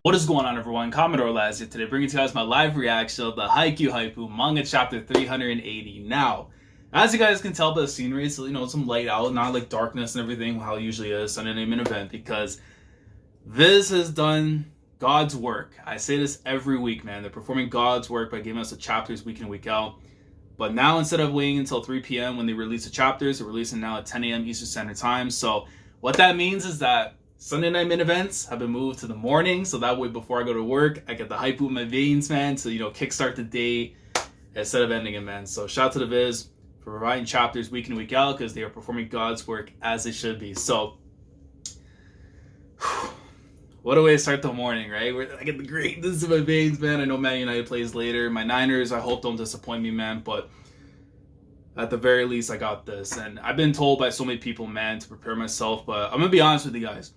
What is going on, everyone? Commodore Laz here today, bringing to you guys my live reaction of the Haikyuu manga chapter 380. Now, as you guys can tell by the scenery, it's some light out, not like darkness and everything, how it usually is Sunday night main event, because Viz has done God's work. I say this every week, man. They're performing God's work by giving us the chapters week in, week out. But now, instead of waiting until 3 p.m. when they release the chapters, they're releasing now at 10 a.m. Eastern Standard Time. So what that means is that Sunday night main events have been moved to the morning, so that way before I go to work, I get the hype in my veins, man, to kickstart the day instead of ending it, man. So shout out to the Viz for providing chapters week in, week out, because they are performing God's work as they should be. So what a way to start the morning, right? I get the greatness in my veins, man. I know Man United plays later. My Niners, I hope, don't disappoint me, man, but at the very least, I got this. And I've been told by so many people, man, to prepare myself, but I'm going to be honest with you guys.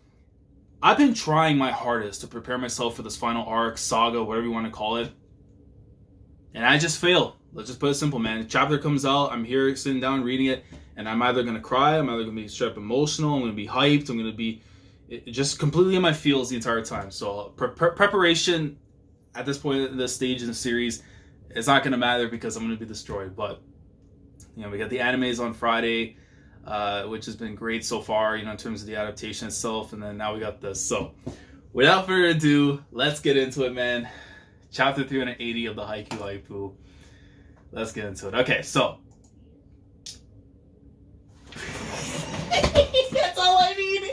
I've been trying my hardest to prepare myself for this final arc, saga, whatever you want to call it. And I just fail. Let's just put it simple, man. The chapter comes out, I'm here sitting down reading it, and I'm either going to cry, I'm either going to be straight up emotional, I'm going to be hyped, I'm going to be just completely in my feels the entire time. So preparation at this point in this stage in the series is not going to matter because I'm going to be destroyed. But, we got the animes on Friday, which has been great so far, in terms of the adaptation itself. And then now we got this. So without further ado, let's get into it, man. Chapter 380 of the Haikyuu. Let's get into it. Okay, so that's all I need.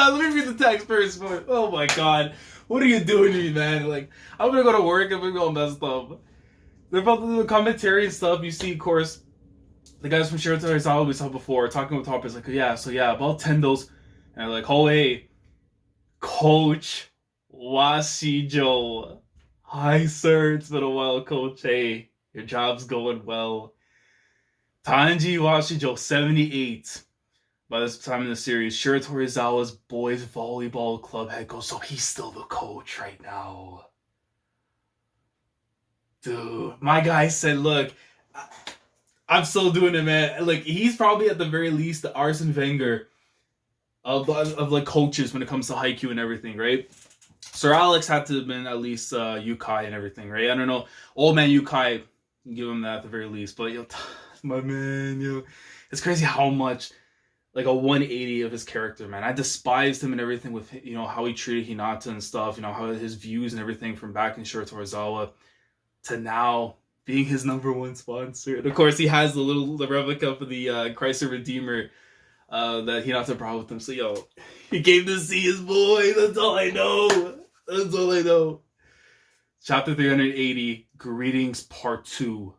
Let me read the text first. Oh my god. What are you doing to me, man? Like, I'm gonna go to work and we're gonna mess up. They're about to do the commentary and stuff. You see, of course, the guys from Furudate we saw before talking with topics like, about Tendos. And they're like, oh, hey, Coach Washijo. Hi, sir. It's been a while, Coach. Hey, your job's going well. Tanji Washijo, 78. By this time in the series, Torizawa's boys volleyball club head coach, so he's still the coach right now. Dude, my guy said, look, I'm still doing it, man. Like, he's probably at the very least the Arsene Wenger of like coaches when it comes to Haikyuu and everything, right? Sir Alex had to have been at least Yukai and everything, right? I don't know. Old man Yukai, give him that at the very least. But, my man, it's crazy how much, like, a 180 of his character, man. I despised him and everything with, how he treated Hinata and stuff, how his views and everything from back in Torizawa to now being his #1 sponsor. And of course, he has the replica for the Chrysler Redeemer that Hinata brought with him. So, he came to see his boy. That's all I know. That's all I know. Chapter 380, Greetings Part 2.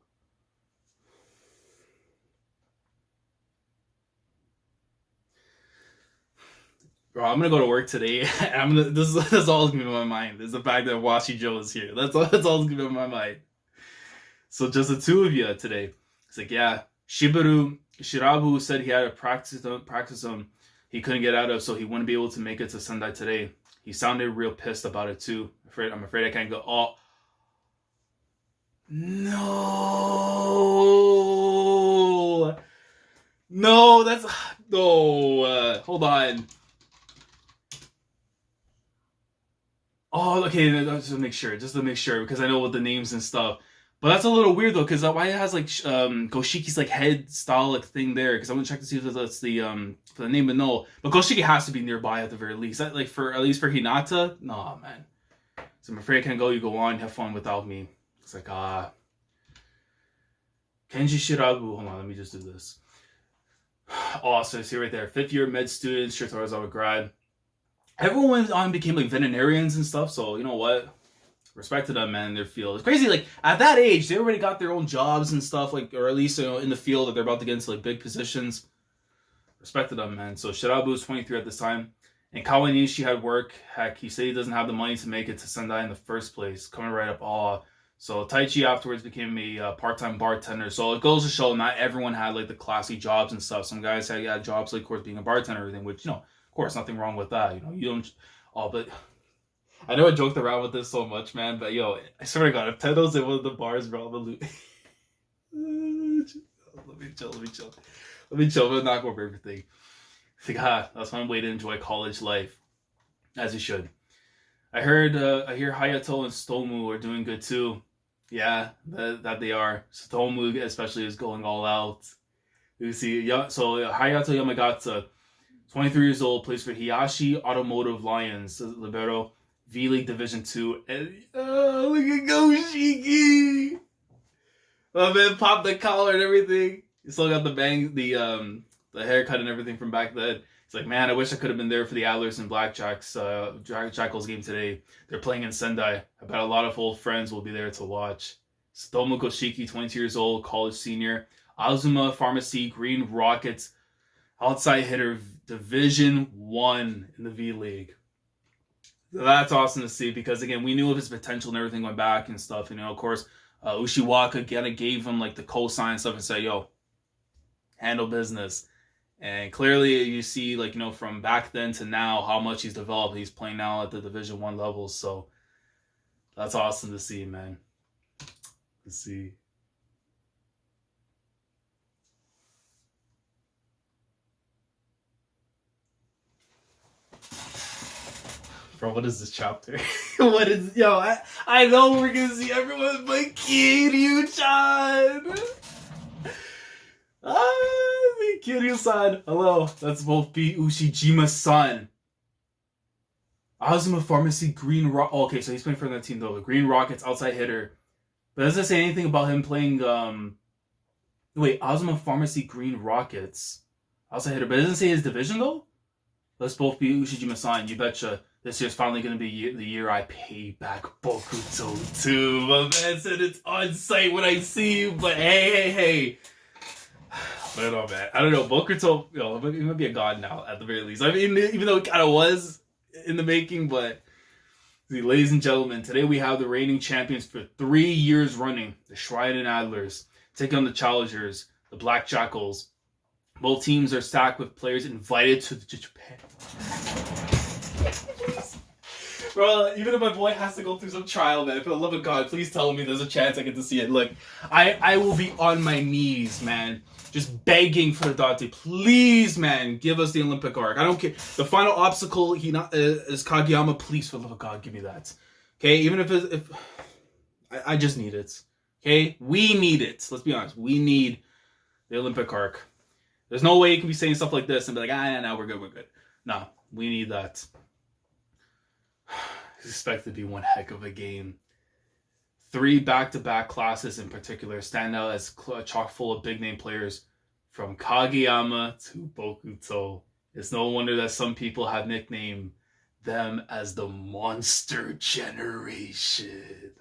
Bro, I'm gonna go to work today. And this is all that's gonna be in my mind. Is the fact that Washijo is here. That's all that's gonna be in my mind. So just the two of you today. It's like, Shirabu said he had a practice he couldn't get out of, so he wouldn't be able to make it to Sendai today. He sounded real pissed about it too. I'm afraid I can't go. Oh no, that's no. Hold on. Oh, okay, just to make sure, because I know what the names and stuff. But that's a little weird though, because why it has like Goshiki's like head style like thing there? Because I'm gonna check to see if that's the name, but no. But Goshiki has to be nearby at the very least. That, like, for at least for Hinata, nah, man. So I'm afraid I can't go. You go on, have fun without me. It's like Kenji Shirabu. Hold on, let me just do this. Oh, so I see right there, 5th year med student, Torizawa grad. Everyone went on and became like veterinarians and stuff, so you know what? Respect to them, man, in their field. It's crazy, like, at that age, they already got their own jobs and stuff, like, or at least, in the field that they're about to get into, like, big positions. Respect to them, man. So Shirabu was 23 at this time, and Kawanishi had work. Heck, he said he doesn't have the money to make it to Sendai in the first place. Coming right up, So Taichi afterwards became a part-time bartender. So it goes to show not everyone had, like, the classy jobs and stuff. Some guys had jobs, like, of course, being a bartender and everything, which, of course, nothing wrong with that. You don't... Oh, but I know I joked around with this so much, man, but yo, I swear to God, if Tendo's in one of the bars, bro, I'm gonna lose. Let me chill. I'm gonna knock over everything. That's one way to enjoy college life, as you should. I hear Hayato and Stomu are doing good too. Yeah, that they are. Stomu especially is going all out. You see, so Hayato Yamagata, 23 years old, plays for Hiyashi Automotive Lions, libero, V League Division 2. And look at Goshiki! Oh man, pop the collar and everything. He still got the haircut and everything from back then. He's like, man, I wish I could have been there for the Adlers and Black Jackals game today. They're playing in Sendai. I bet a lot of old friends will be there to watch. Stomu Koshiki, 22 years old, college senior. Azuma Pharmacy, Green Rockets, outside hitter, Division 1 in the V League. That's awesome to see because, again, we knew of his potential and everything went back and stuff. You know, of course, Ushiwaka kind of gave him like the cosign stuff and said, yo, handle business. And clearly you see, like, you know, from back then to now, how much he's developed. He's playing now at the Division 1 level. So that's awesome to see, man. Let's see. Bro, what is this chapter? What is... Yo, I know we're gonna see everyone but Kiryu-chan! Kiryu-san. Hello. That's both B. Ushijima-san. Azuma Pharmacy, Green Rock... Oh, okay, so he's playing for that team, though. The Green Rockets, outside hitter. But does it say anything about him playing... Wait, Azuma Pharmacy, Green Rockets. Outside hitter. But it doesn't say his division, though? Let's both be Ushijima-san. You betcha. This year's finally going to be the year I pay back Bokuto 2. My man said it's on site when I see you, but hey. I don't know, man. I don't know. Bokuto, you know, he might be a god now, at the very least. I mean, even though it kind of was in the making, but... See, ladies and gentlemen, today we have the reigning champions for 3 years running, the Shrine and Adlers, taking on the challengers, the Black Jackals. Both teams are stacked with players invited to Japan. Bro, even if my boy has to go through some trial, man, for the love of God, please tell me there's a chance I get to see it. Look, I will be on my knees, man, just begging for the Dante. Please, man, give us the Olympic arc. I don't care. The final obstacle is Kageyama. Please, for the love of God, give me that. Okay, even if I just need it. Okay, we need it. Let's be honest. We need the Olympic arc. There's no way you can be saying stuff like this and be like, no, we're good. No, we need that. It's expected to be one heck of a game. 3 back-to-back classes in particular stand out as chock full of big-name players from Kageyama to Bokuto. It's no wonder that some people have nicknamed them as the Monster Generation.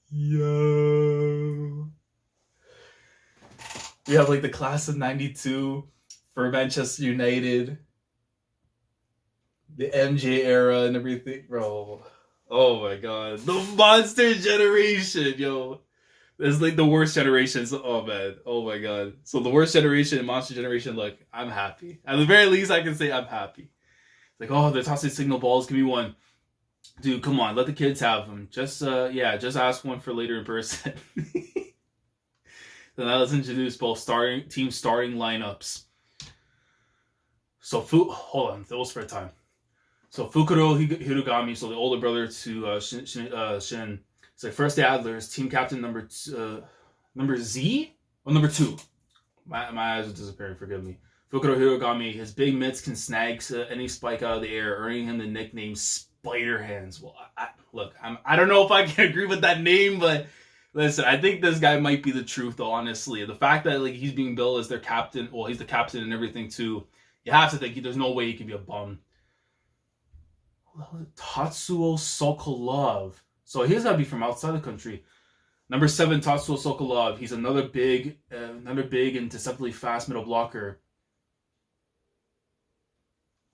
Yo. We have like the class of 92 for Manchester United. The MJ era and everything, bro. Oh my God. The Monster Generation, yo. It's like the worst generations. Oh man. Oh my God. So the worst generation and Monster Generation, look, I'm happy. At the very least, I can say I'm happy. Like, oh, they're tossing signal balls. Give me one. Dude, come on. Let the kids have them. Just ask one for later in person. Then let's introduce both team starting lineups. So, hold on. That was spare time. So Fukuro Hirugami, so the older brother to Shin. It's like first the Adlers, team captain number Z or number 2. My eyes are disappearing. Forgive me. Fukuro Hirugami, his big mitts can snag any spike out of the air, earning him the nickname Spider Hands. Well, I don't know if I can agree with that name, but listen, I think this guy might be the truth, though. Honestly, the fact that like he's being billed as their captain, well, he's the captain and everything too. You have to think there's no way he can be a bum. Tatsuo Sokolov. So he's gotta be from outside the country. Number 7, Tatsuo Sokolov. He's another big and deceptively fast middle blocker.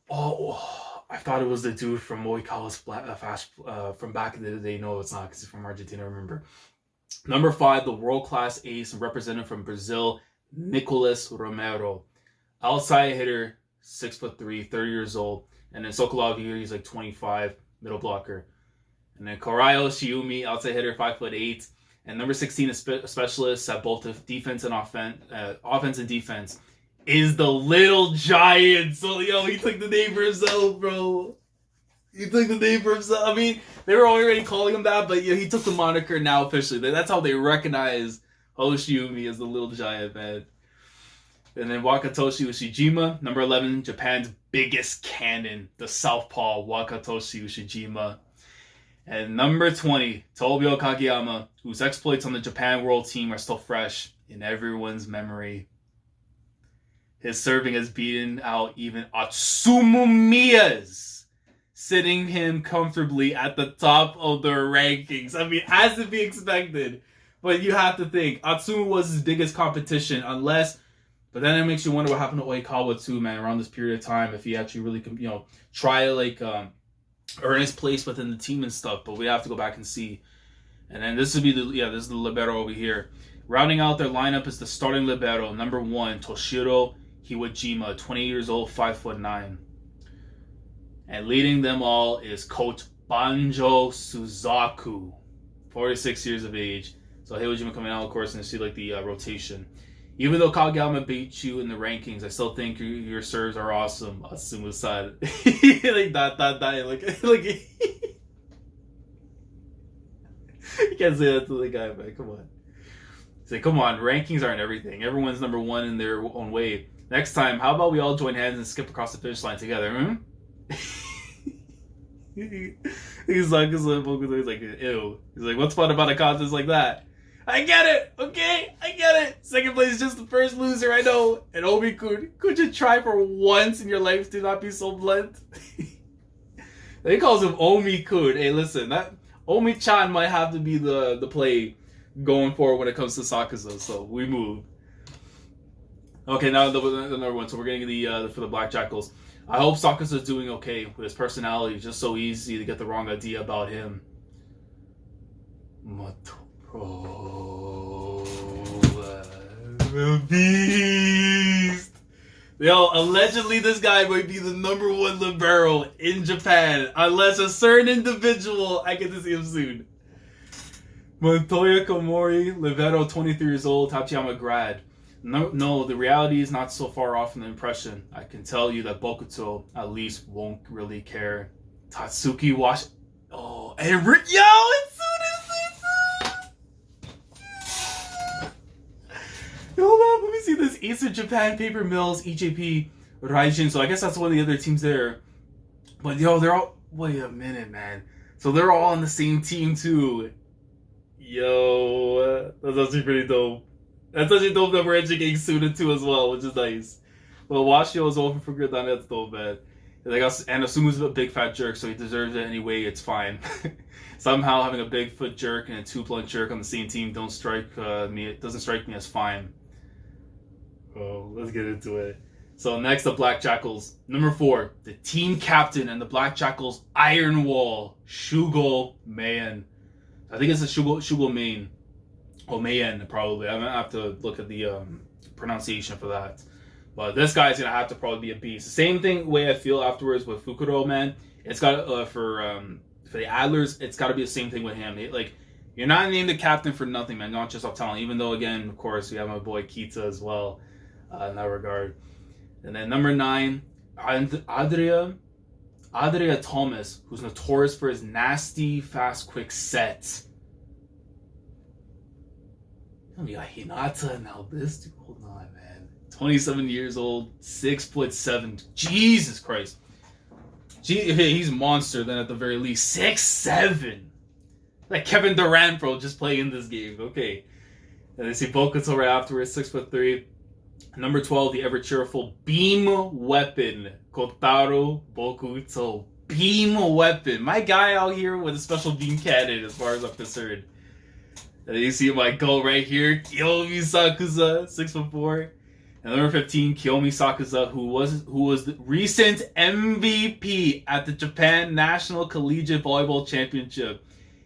Oh, I thought it was the dude from Moikawa's fast from back in the day. No, it's not because he's from Argentina. Remember. Number 5, the world-class ace and representative from Brazil, Nicolas Romero. Outside hitter, 6'3", 30 years old. And then Sokolov here, he's like 25. middle blocker. And then Korayo Shiumi, outside hitter, 5'8", and number 16, a specialist at both the defense and offense and defense, is the Little Giant. So yo, he took the name for himself, bro. He took the name for himself. I mean, they were already calling him that, but he took the moniker now officially. That's how they recognize Shiumi as the Little Giant, man. And then Wakatoshi Ushijima, number 11, Japan's biggest cannon, the southpaw Wakatoshi Ushijima. And number 20, Tobio Kageyama, whose exploits on the Japan World Team are still fresh in everyone's memory. His serving has beaten out even Atsumu Miya's, sitting him comfortably at the top of the rankings. I mean, as to be expected. But you have to think, Atsumu was his biggest competition, but then it makes you wonder what happened to Oikawa too, man, around this period of time, if he actually really could, try to, earn his place within the team and stuff, but we have to go back and see. And then this is the libero over here. Rounding out their lineup is the starting libero, number 1, Toshiro Hiwajima, 20 years old, 5'9". And leading them all is Coach Banjo Suzaku, 46 years of age. So Hiwajima coming out, of course, and you see the rotation. Even though Kageyama beat you in the rankings, I still think your serves are awesome. Atsumu-san. You can't say that to the guy, man. Come on. Say, come on, rankings aren't everything. Everyone's number 1 in their own way. Next time, how about we all join hands and skip across the finish line together, He's like, ew. He's like, what's fun about a contest like that? I get it, okay? I get it. Second place is just the first loser, I know. And Omi-kun, could you try for once in your life to not be so blunt? He calls him Omi-kun. Hey, listen, that Omi-chan might have to be the play going forward when it comes to Sakusa, so we move. Okay, now another one. So we're getting for the Black Jackals. I hope Sakusa's doing okay with his personality. It's just so easy to get the wrong idea about him. Beast. Yo, allegedly this guy might be the number 1 libero in Japan, unless a certain individual, I get to see him soon. Montoya Komori, libero, 23 years old, Tachiyama grad. No, the reality is not so far off from the impression. I can tell you that Bokuto at least won't really care. Tatsuki Wash. Oh, and it's Hold on, let me see this. Eastern Japan Paper Mills, EJP, Raijin. So I guess that's one of the other teams there. But they're all... Wait a minute, man. So they're all on the same team too. That's actually pretty dope. That's actually dope that we're actually getting suited too as well, which is nice. Well, Washio is over for good, that's dope, man. And Asumu's a big fat jerk, so he deserves it anyway, it's fine. Somehow having a big foot jerk and a 2-blunt jerk on the same team doesn't strike me as fine. Oh, let's get into it. So next, the Black Jackals. Number 4, the team captain and the Black Jackals Iron Wall, Shugo Mayan. I think it's a Shugo Main. Or Mayan, probably. I'm going to have to look at the pronunciation for that. But this guy's going to have to probably be a beast. The same way I feel afterwards with Fukuro, man. It's got for the Adlers, it's got to be the same thing with him. You're not named the captain for nothing, man. Not just off talent. Even though, again, of course, we have my boy Kita as well in that regard. And then number 9, Adria Thomas, who's notorious for his nasty, fast, quick set. We got HINATA now. This dude, hold on, man. 27 years old, 6'7". Jesus Christ. He's a monster. Then at the very least, 6'7". Like Kevin Durant, bro, just playing this game. Okay. And they see Bokuto right afterwards, 6'3". Number 12, the ever cheerful beam weapon, Kotaro Bokuto. Beam weapon. My guy out here with a special beam cannon, as far as I'm concerned. And you see my goal right here, Kiyomi Sakusa, 6'4". And number 15, Kiyomi Sakusa, who was the recent MVP at the Japan National Collegiate Volleyball Championship.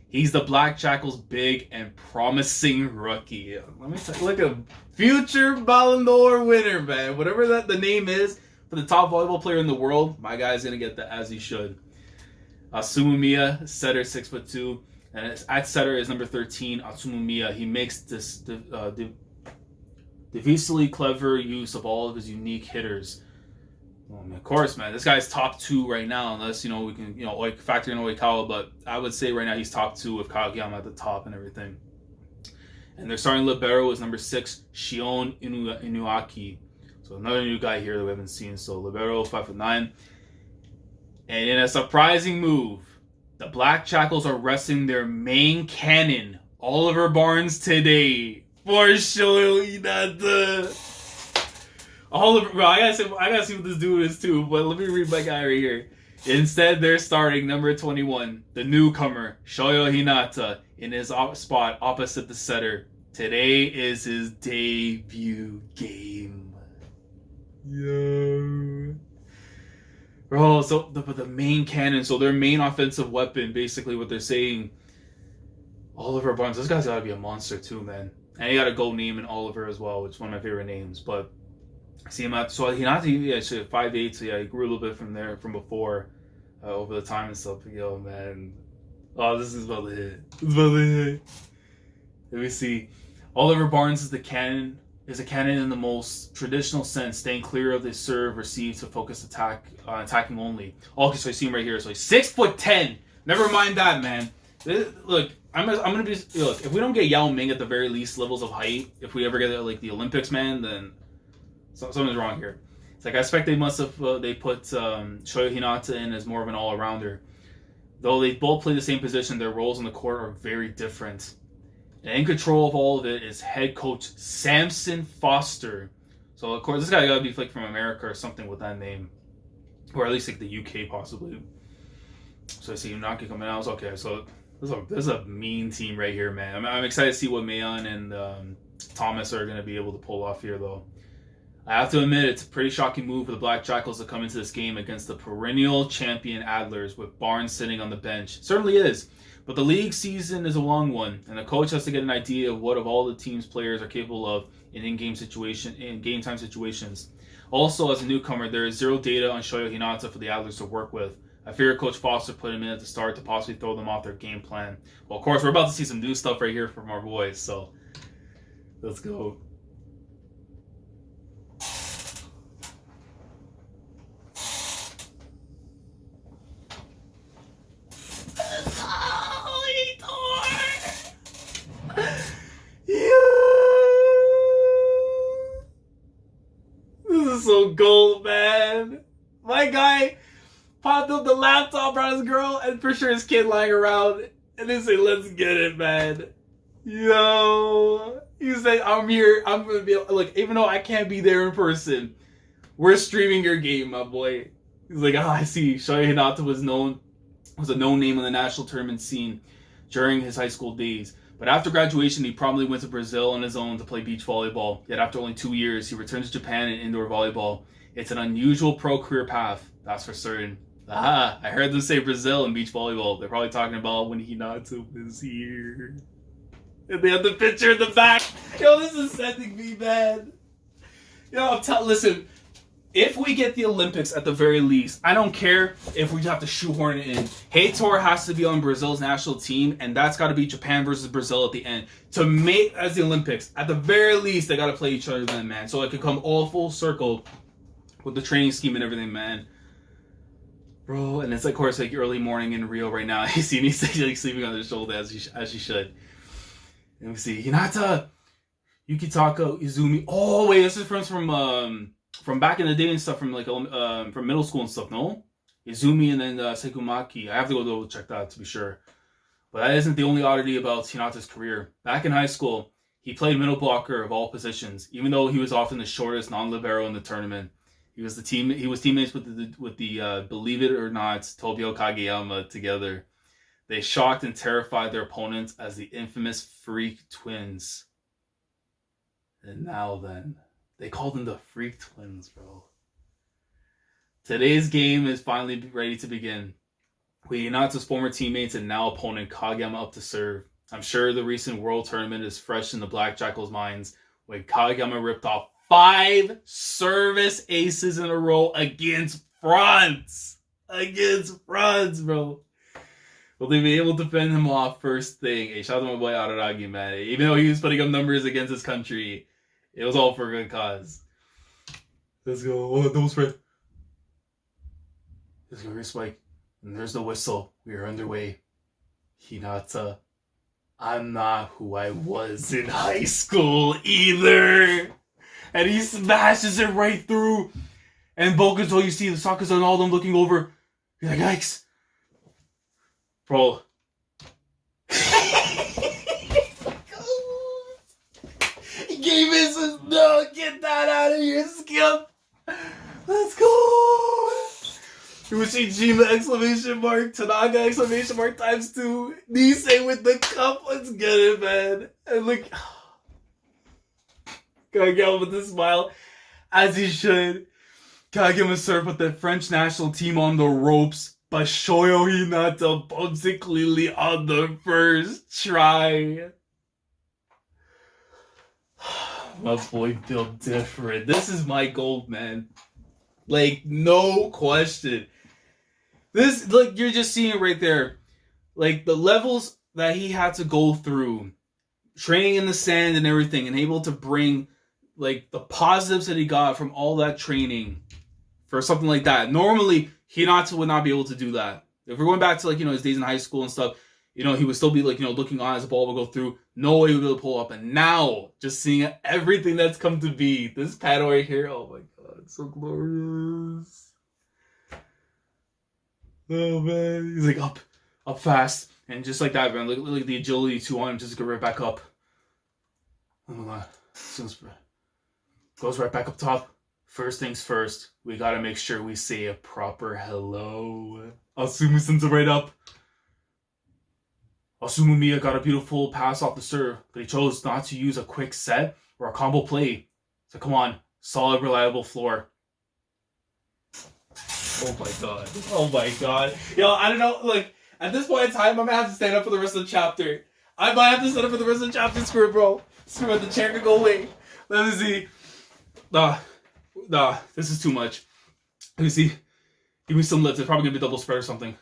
He's the Black Jackals' big and promising rookie. Let me tell you, look at him. Future Ballon d'Or winner, man. Whatever the name is for the top volleyball player in the world, my guy's going to get that as he should. Asumumiya, setter, 6'2", and at setter is number 13, Asumumiya. He makes this devisely clever use of all of his unique hitters. Well, of course, man, this guy's top 2 right now, unless, we can, like factor in Oikawa, but I would say right now he's top 2 with Kageyama at the top and everything. And their starting libero is number 6, Shion Inuaki. So another new guy here that we haven't seen. So libero, 5'9". And in a surprising move, the Black Jackals are resting their main cannon, Oliver Barnes, today for Shoyo HINATA. Oliver, bro, I gotta see what this dude is too. But let me read my guy right here. Instead, they're starting number 21, the newcomer Shoyo HINATA, in his spot opposite the setter. Today is his debut game. Yo. Bro, so the main cannon, so their main offensive weapon, basically what they're saying, Oliver Barnes, this guy's gotta be a monster too, man. And he got a gold name in Oliver as well, which is one of my favorite names. But see him out, so HINATA actually 5'8", so yeah, he grew a little bit from before, over the time and stuff. Yo, man. Oh, this is about to hit. It's about to hit. Let me see. Oliver Barnes is a cannon in the most traditional sense, staying clear of the serve received to focus attacking only. Okay, so I see him right here. So he's 6'10". Never mind that, man. Look, I'm gonna be look. If we don't get Yao Ming at the very least levels of height, if we ever get like the Olympics, man, then something's wrong here. It's like I expect they must have they put Shoyo HINATA in as more of an all-arounder. Though they both play the same position, their roles on the court are very different. And in control of all of it is head coach Samson Foster. So of course this guy gotta be like from America or something with that name, or at least like the UK possibly. So I see Unaki coming out. Okay, so this is a mean team right here, man. I'm excited to see what Mayon and Thomas are gonna be able to pull off here, though. I have to admit, it's a pretty shocking move for the Black Jackals to come into this game against the perennial champion Adlers with Barnes sitting on the bench. It certainly is. But the league season is a long one, and the coach has to get an idea of what of all the team's players are capable of in game time situations. Also, as a newcomer, there is zero data on Shoyo HINATA for the Adlers to work with. I fear Coach Foster put him in at the start to possibly throw them off their game plan. Well, of course, we're about to see some new stuff right here from our boys, so let's go. So gold, man. My guy popped up the laptop, brought his girl, and for sure his kid lying around, and they say, "Let's get it, man." Yo, he said, "I'm here. I'm gonna be look, even though I can't be there in person, we're streaming your game, my boy." He's like, "Oh, I see." Shoyo HINATA was a known name on the national tournament scene during his high school days. But after graduation, he promptly went to Brazil on his own to play beach volleyball. Yet after only 2 years, he returned to Japan in indoor volleyball. It's an unusual pro career path, that's for certain. Aha, I heard them say Brazil and beach volleyball. They're probably talking about when HINATA was here. And they have the picture in the back. Yo, this is sending me, man. Yo, listen. If we get the Olympics at the very least, I don't care if we have to shoehorn it in. Heitor has to be on Brazil's national team, and that's got to be Japan versus Brazil at the end. To make as the Olympics, at the very least, they got to play each other then, man. So it could come all full circle with the training scheme and everything, man. Bro, and it's of course like early morning in Rio right now. You see me like sleeping on his shoulder as you should. And we see HINATA, Yukitaka, Izumi. Oh wait, this is from back in the day and stuff, from like from middle school and stuff, no? Izumi and then Sekumaki. I have to go double check that to be sure. But that isn't the only oddity about HINATA's career. Back in high school, he played middle blocker of all positions, even though he was often the shortest non-libero in the tournament. He was teammates with the believe it or not, Tobio Kageyama together. They shocked and terrified their opponents as the infamous Freak Twins. And now then, they called them the Freak Twins, bro. Today's game is finally ready to begin. With HINATA's former teammates and now opponent Kageyama up to serve. I'm sure the recent World Tournament is fresh in the Black Jackals' minds when Kageyama ripped off 5 service aces in a row against France. Against France, bro. Will they be able to fend him off first thing? Hey, shout out to my boy Araragi, man. Even though he was putting up numbers against his country, it was all for a good cause. Let's go. Oh, don't spread. Let's go. Here's Spike. And there's the whistle. We are underway. Hinata. I'm not who I was in high school either. And he smashes it right through. And Bokuto, you see the Sakuza and all of them looking over. You're like, yikes. Bro. He gave us a no, get that out of here, Skip. Let's go. Ushijima exclamation mark, Tanaka exclamation mark ×2. Nisei with the cup, let's get it, man. And look, gotta get him with a smile, as he should. Gotta give him a serve with the French national team on the ropes, but Shoyo Hinata bumps it cleanly on the first try. My boy built different. This is my gold, man. Like, no question. This, like, you're just seeing it right there. Like, the levels that he had to go through, training in the sand and everything, and able to bring, like, the positives that he got from all that training for something like that. Normally, Hinata would not be able to do that. If we're going back to, like, you know, his days in high school and stuff, you know, he would still be, like, you know, looking on as the ball would go through. No way he would be able to pull up. And now, just seeing everything that's come to be, this paddle right here, oh my god, it's so glorious. Oh man, he's like up fast, and just like that, man. Look at the agility too on him, just go right back up. Oh my god, goes right back up top. First things first, we gotta make sure we say a proper hello. Asumu sends it right up. Asumu Miya got a beautiful pass off the serve, but he chose not to use a quick set or a combo play. So come on, solid, reliable floor. Oh my god. Oh my god. Yo, I don't know, like, at this point in time, I might have to stand up for the rest of the chapter. I might have to stand up for the rest of the chapter. Screw it, bro. Screw it, the chair can go away. Let me see. Nah, this is too much. Let me see. Give me some lift. It's probably gonna be double spread or something.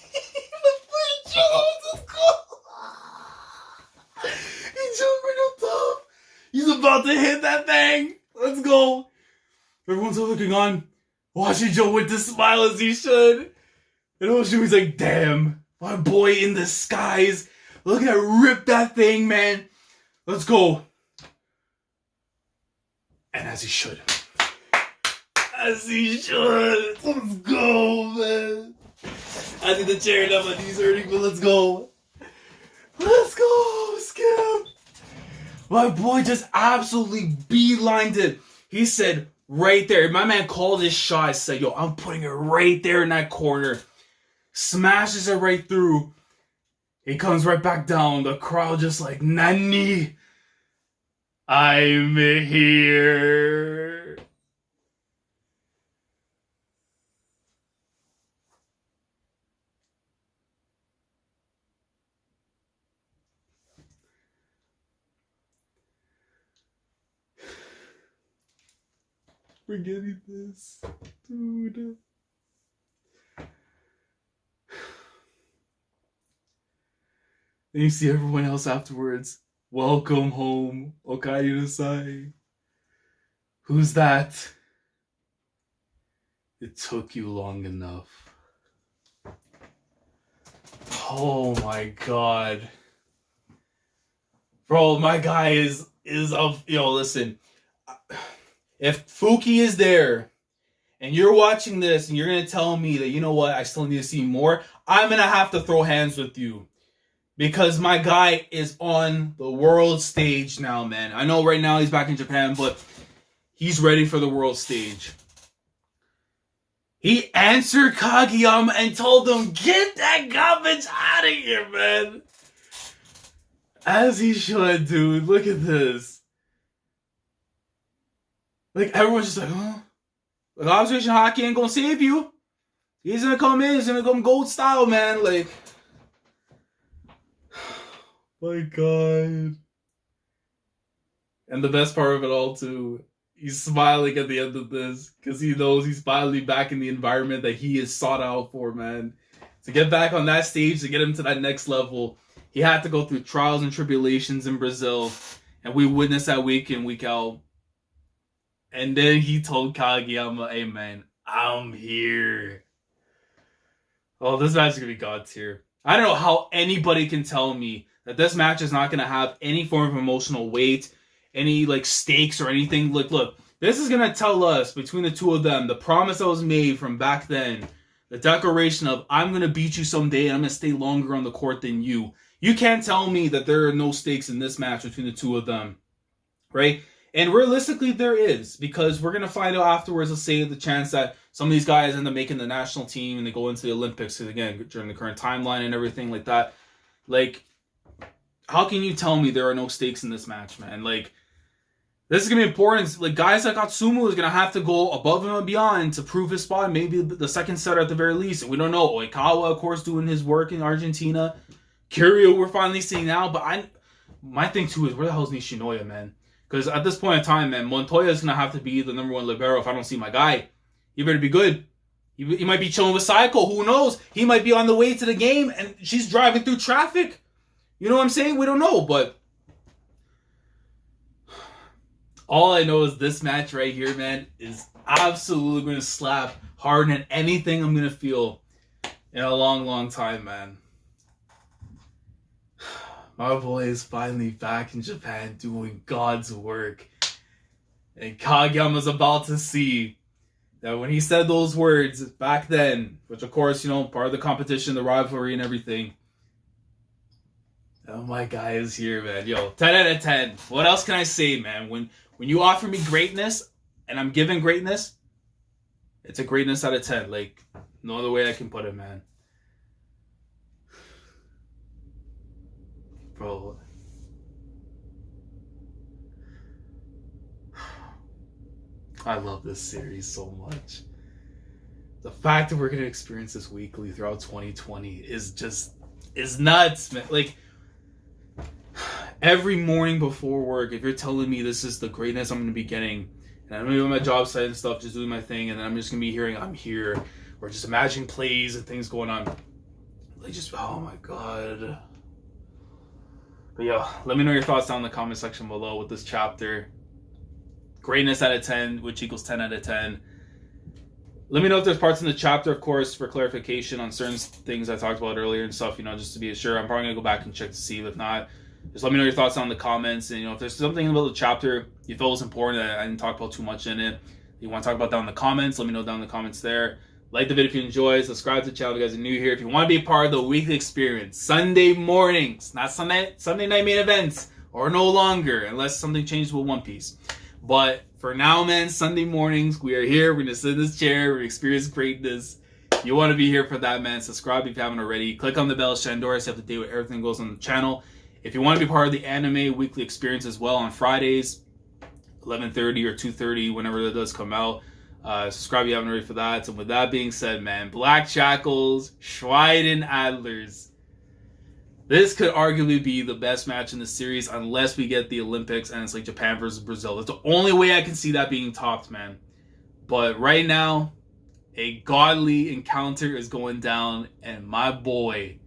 He jumped right up top. He's about to hit that thing. Let's go. Everyone's looking on, watching Joe with the smile as he should. And Oshumi's like, damn, my boy in the skies. Look at that, rip that thing, man. Let's go. And as he should. As he should. Let's go, man. I think the chair enough my knees hurting, but let's go. Let's go, Skip. My boy just absolutely beelined it. He said, right there. My man called his shot. Said, yo, I'm putting it right there in that corner. Smashes it right through. He comes right back down. The crowd just like, Nani? I'm here. We're getting this, dude. And you see everyone else afterwards. Welcome home, Okayu-sai. Who's that? It took you long enough. Oh my god. Bro, my guy is up. Yo, listen. If Fuki is there and you're watching this and you're going to tell me that, you know what, I still need to see more, I'm going to have to throw hands with you. Because my guy is on the world stage now, man. I know right now he's back in Japan, but he's ready for the world stage. He answered Kageyama and told him, get that garbage out of here, man. As he should, dude. Look at this. Like, everyone's just like, huh? Like, observation hockey ain't gonna save you. He's gonna come in, he's gonna come gold style, man. Like, my god. And the best part of it all, too, He's smiling at the end of this because he knows he's finally back in the environment that he is sought out for, man. To get back on that stage, to get him to that next level, he had to go through trials and tribulations in Brazil, and we witnessed that week in, week out. And then he told Kageyama, hey man, I'm here. Oh, this match is going to be God tier. I don't know how anybody can tell me that this match is not going to have any form of emotional weight, any like stakes or anything. Like, look, this is going to tell us between the two of them, the promise that was made from back then, the declaration of I'm going to beat you someday and I'm going to stay longer on the court than you. You can't tell me that there are no stakes in this match between the two of them, right? And realistically, there is, because we're going to find out afterwards, let's say, the chance that some of these guys end up making the national team and they go into the Olympics, again, during the current timeline and everything like that. Like, how can you tell me there are no stakes in this match, man? Like, this is going to be important. Like, guys like Atsumu is going to have to go above and beyond to prove his spot, maybe the second setter at the very least. And we don't know. Oikawa, of course, doing his work in Argentina. Kiryu, we're finally seeing now. But my thing, too, is where the hell is Nishinoya, man? Because at this point in time, man, Montoya is going to have to be the number one libero if I don't see my guy. He better be good. He might be chilling with Saiko. Who knows? He might be on the way to the game and she's driving through traffic. You know what I'm saying? We don't know, but all I know is this match right here, man, is absolutely going to slap harder than anything I'm going to feel in a long, long time, man. My boy is finally back in Japan doing God's work. And Kageyama's about to see that when he said those words back then, which of course, you know, part of the competition, the rivalry and everything. Oh, my guy is here, man. Yo, 10 out of 10. What else can I say, man? When you offer me greatness and I'm given greatness, it's a greatness out of 10. Like, no other way I can put it, man. Bro. I love this series so much. The fact that we're going to experience this weekly throughout 2020 is nuts, man. Like, every morning before work, if you're telling me this is the greatness I'm going to be getting, and I'm going to be on my job site and stuff, just doing my thing, and then I'm just going to be hearing I'm here, or just imagining plays and things going on. Like, just, oh my God. But yeah, let me know your thoughts down in the comment section below with this chapter. Greatness out of 10, which equals 10 out of 10. Let me know if there's parts in the chapter, of course, for clarification on certain things I talked about earlier and stuff, you know, just to be sure. I'm probably going to go back and check to see. If not, just let me know your thoughts down in the comments. And, you know, if there's something about the chapter you feel was important that I didn't talk about too much in it, you want to talk about down in the comments, let me know down in the comments there. Like the video if you enjoy. Subscribe to the channel if you guys are new here. If you want to be a part of the weekly experience, Sunday mornings, not Sunday night main events, or no longer, unless something changes with One Piece. But for now, man, Sunday mornings, we are here. We're going to sit in this chair. We're going to experience greatness. You want to be here for that, man. Subscribe if you haven't already. Click on the bell, Shandora, so you have to date with everything goes on the channel. If you want to be part of the anime weekly experience as well on Fridays, 11:30 or 2:30, whenever that does come out, subscribe if you haven't already for that. And with that being said, man, Black Jackals, Schweiden Adlers. This could arguably be the best match in the series unless we get the Olympics and it's like Japan versus Brazil. That's the only way I can see that being topped, man. But right now, a godly encounter is going down and my boy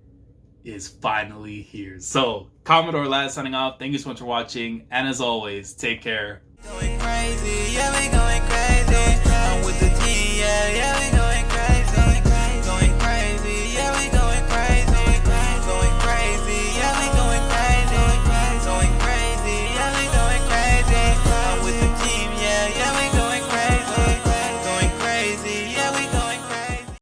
is finally here. So, Commodore Lad signing off. Thank you so much for watching. And as always, take care. Going crazy, yeah, we going crazy.